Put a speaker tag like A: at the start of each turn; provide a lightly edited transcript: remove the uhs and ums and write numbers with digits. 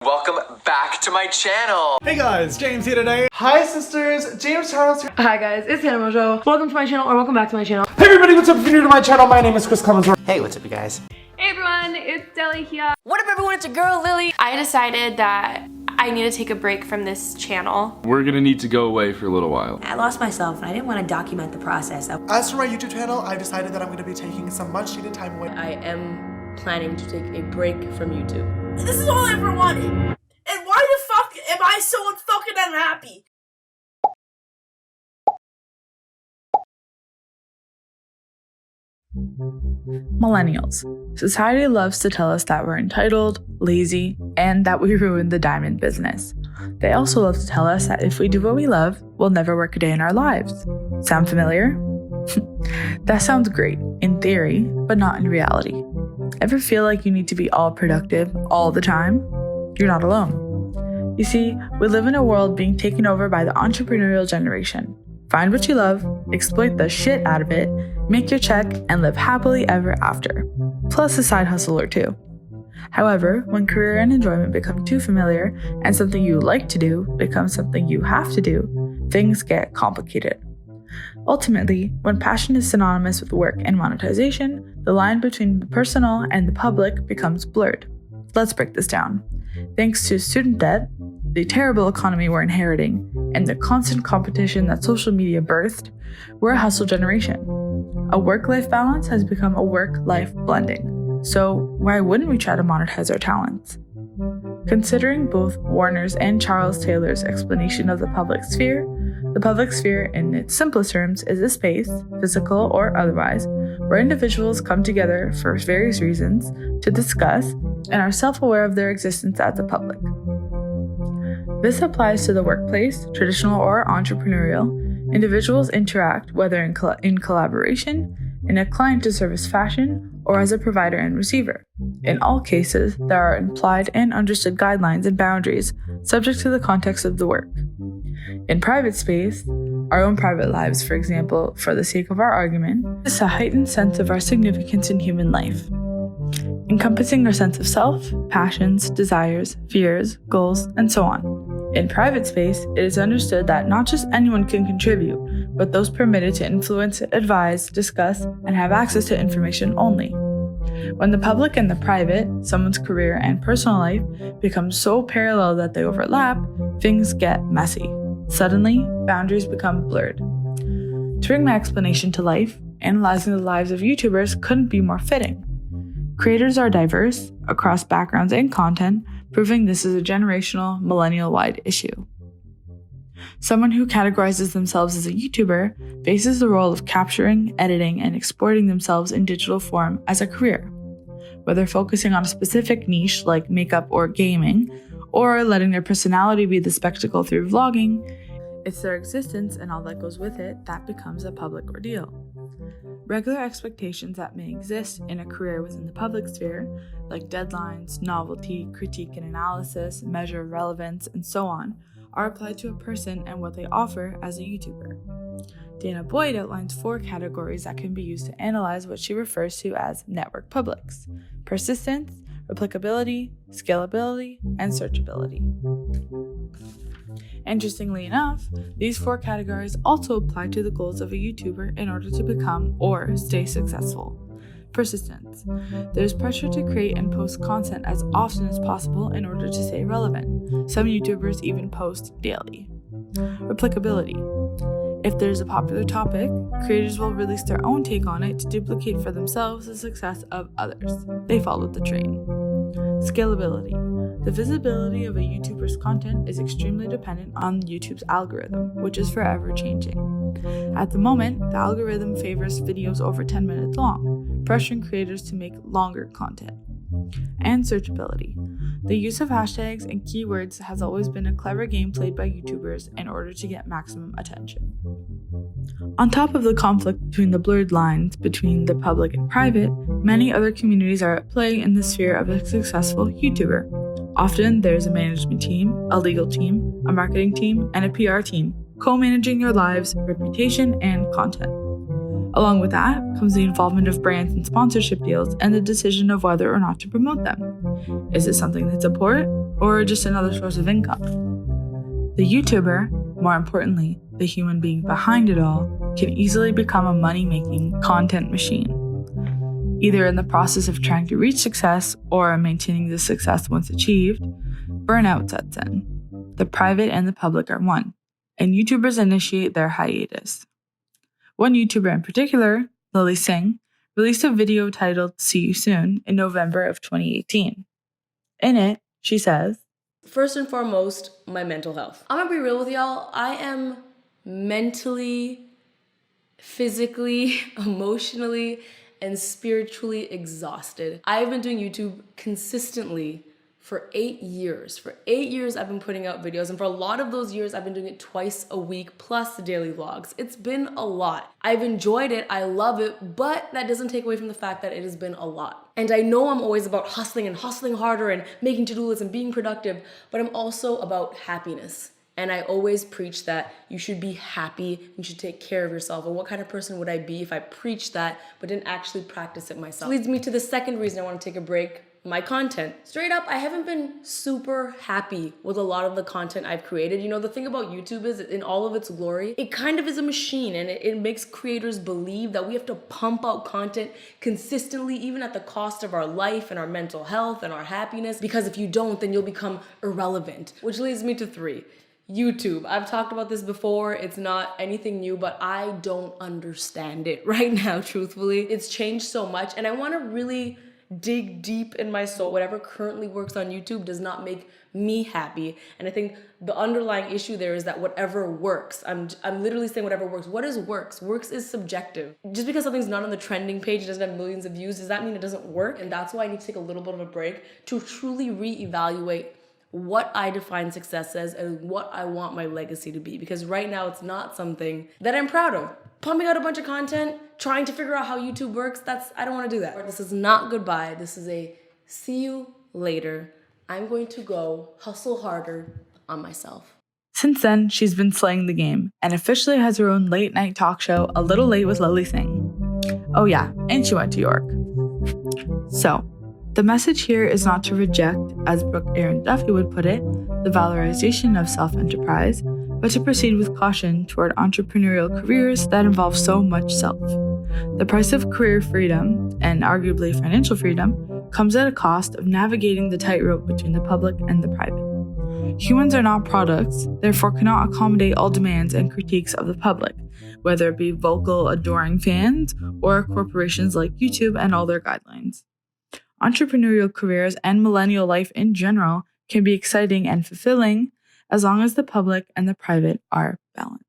A: Welcome back to my channel.
B: Hey guys, James here today. Hi sisters, James Charles here.
C: Hi guys, it's Hannah Mojo. Welcome to my channel, or welcome back to my channel.
B: Hey everybody, what's up? If you're new to my channel, my name is Chris Clemens.
D: Hey, what's up you guys?
E: Hey everyone, it's Deli here.
F: What up everyone, it's your girl Lily. I decided that I need to take a break from this channel.
G: We're gonna need to go away for a little while.
H: I lost myself and I didn't want to document the process.
B: As for my YouTube channel, I've decided that I'm going to be taking some much needed time away.
C: I am planning to take a break from YouTube.
I: This is all I ever wanted. And why the fuck am I so fucking unhappy?
J: Millennials. Society loves to tell us that we're entitled, lazy, and that we ruined the diamond business. They also love to tell us that if we do what we love, we'll never work a day in our lives. Sound familiar? That sounds great, in theory, but not in reality. Ever feel like you need to be all productive all the time? You're not alone. You see, we live in a world being taken over by the entrepreneurial generation. Find what you love, exploit the shit out of it, make your check, and live happily ever after. Plus a side hustle or two. However, when career and enjoyment become too familiar and something you like to do becomes something you have to do, things get complicated. Ultimately, when passion is synonymous with work and monetization, the line between the personal and the public becomes blurred. Let's break this down. Thanks to student debt, the terrible economy we're inheriting, and the constant competition that social media birthed, we're a hustle generation. A work-life balance has become a work-life blending. So why wouldn't we try to monetize our talents? Considering both Warner's and Charles Taylor's explanation of the public sphere in its simplest terms is a space, physical or otherwise, where individuals come together for various reasons to discuss and are self-aware of their existence as a public. This applies to the workplace, traditional or entrepreneurial. Individuals interact, whether in collaboration, in a client-to-service fashion, or as a provider and receiver. In all cases, there are implied and understood guidelines and boundaries subject to the context of the work. In private space, our own private lives, for example, for the sake of our argument, is a heightened sense of our significance in human life, encompassing our sense of self, passions, desires, fears, goals, and so on. In private space, it is understood that not just anyone can contribute, but those permitted to influence, advise, discuss, and have access to information only. When the public and the private, someone's career and personal life, become so parallel that they overlap, things get messy. Suddenly, boundaries become blurred. To bring my explanation to life, analyzing the lives of YouTubers couldn't be more fitting. Creators are diverse, across backgrounds and content, proving this is a generational, millennial-wide issue. Someone who categorizes themselves as a YouTuber faces the role of capturing, editing, and exporting themselves in digital form as a career. Whether focusing on a specific niche like makeup or gaming, or letting their personality be the spectacle through vlogging, it's their existence and all that goes with it that becomes a public ordeal. Regular expectations that may exist in a career within the public sphere, like deadlines, novelty, critique and analysis, measure of relevance, and so on, are applied to a person and what they offer as a YouTuber. Dana Boyd outlines 4 categories that can be used to analyze what she refers to as network publics: persistence, replicability, scalability, and searchability. Interestingly enough, these 4 categories also apply to the goals of a YouTuber in order to become or stay successful. Persistence. There's pressure to create and post content as often as possible in order to stay relevant. Some YouTubers even post daily. Replicability. If there's a popular topic, creators will release their own take on it to duplicate for themselves the success of others. They followed the train. Scalability. The visibility of a YouTuber's content is extremely dependent on YouTube's algorithm, which is forever changing. At the moment, the algorithm favors videos over 10 minutes long, pressuring creators to make longer content. And searchability. The use of hashtags and keywords has always been a clever game played by YouTubers in order to get maximum attention. On top of the conflict between the blurred lines between the public and private, many other communities are at play in the sphere of a successful YouTuber. Often there's a management team, a legal team, a marketing team, and a PR team, co-managing your lives, reputation, and content. Along with that comes the involvement of brands and sponsorship deals and the decision of whether or not to promote them. Is it something they support or just another source of income. The YouTuber, more importantly, the human being behind it all, can easily become a money-making content machine. Either in the process of trying to reach success or maintaining the success once achieved, burnout sets in. The private and the public are one, and YouTubers initiate their hiatus. One YouTuber in particular, Lily Singh, released a video titled "See You Soon" in November of 2018. In it, she says,
C: First and foremost, my mental health. I'm gonna be real with y'all. I am mentally, physically, emotionally, and spiritually exhausted. I've been doing YouTube consistently for 8 years. For 8 years, I've been putting out videos, and for a lot of those years, I've been doing it twice a week, plus the daily vlogs. It's been a lot. I've enjoyed it, I love it, but that doesn't take away from the fact that it has been a lot. And I know I'm always about hustling and hustling harder and making to-do lists and being productive, but I'm also about happiness. And I always preach that you should be happy, you should take care of yourself. And what kind of person would I be if I preached that but didn't actually practice it myself? This leads me to the second reason I want to take a break, my content. Straight up, I haven't been super happy with a lot of the content I've created. You know, the thing about YouTube is, in all of its glory, it kind of is a machine, and it makes creators believe that we have to pump out content consistently, even at the cost of our life and our mental health and our happiness, because if you don't, then you'll become irrelevant. Which leads me to 3. YouTube. I've talked about this before. It's not anything new, but I don't understand it right now, truthfully. It's changed so much, and I want to really dig deep in my soul. Whatever currently works on YouTube does not make me happy. And I think the underlying issue there is that whatever works, I'm literally saying whatever works. What is works? Works is subjective. Just because something's not on the trending page, it doesn't have millions of views, does that mean it doesn't work? And that's why I need to take a little bit of a break to truly reevaluate what I define success as and what I want my legacy to be. Because right now it's not something that I'm proud of. Pumping out a bunch of content, trying to figure out how YouTube works, I don't want to do that. This is not goodbye. This is a see you later. I'm going to go hustle harder on myself.
J: Since then, she's been slaying the game and officially has her own late night talk show, A Little Late with Lily Singh. Oh yeah, and she went to York. So, the message here is not to reject, as Brooke Aaron Duffy would put it, the valorization of self-enterprise, but to proceed with caution toward entrepreneurial careers that involve so much self. The price of career freedom, and arguably financial freedom, comes at a cost of navigating the tightrope between the public and the private. Humans are not products, therefore cannot accommodate all demands and critiques of the public, whether it be vocal, adoring fans, or corporations like YouTube and all their guidelines. Entrepreneurial careers and millennial life in general can be exciting and fulfilling as long as the public and the private are balanced.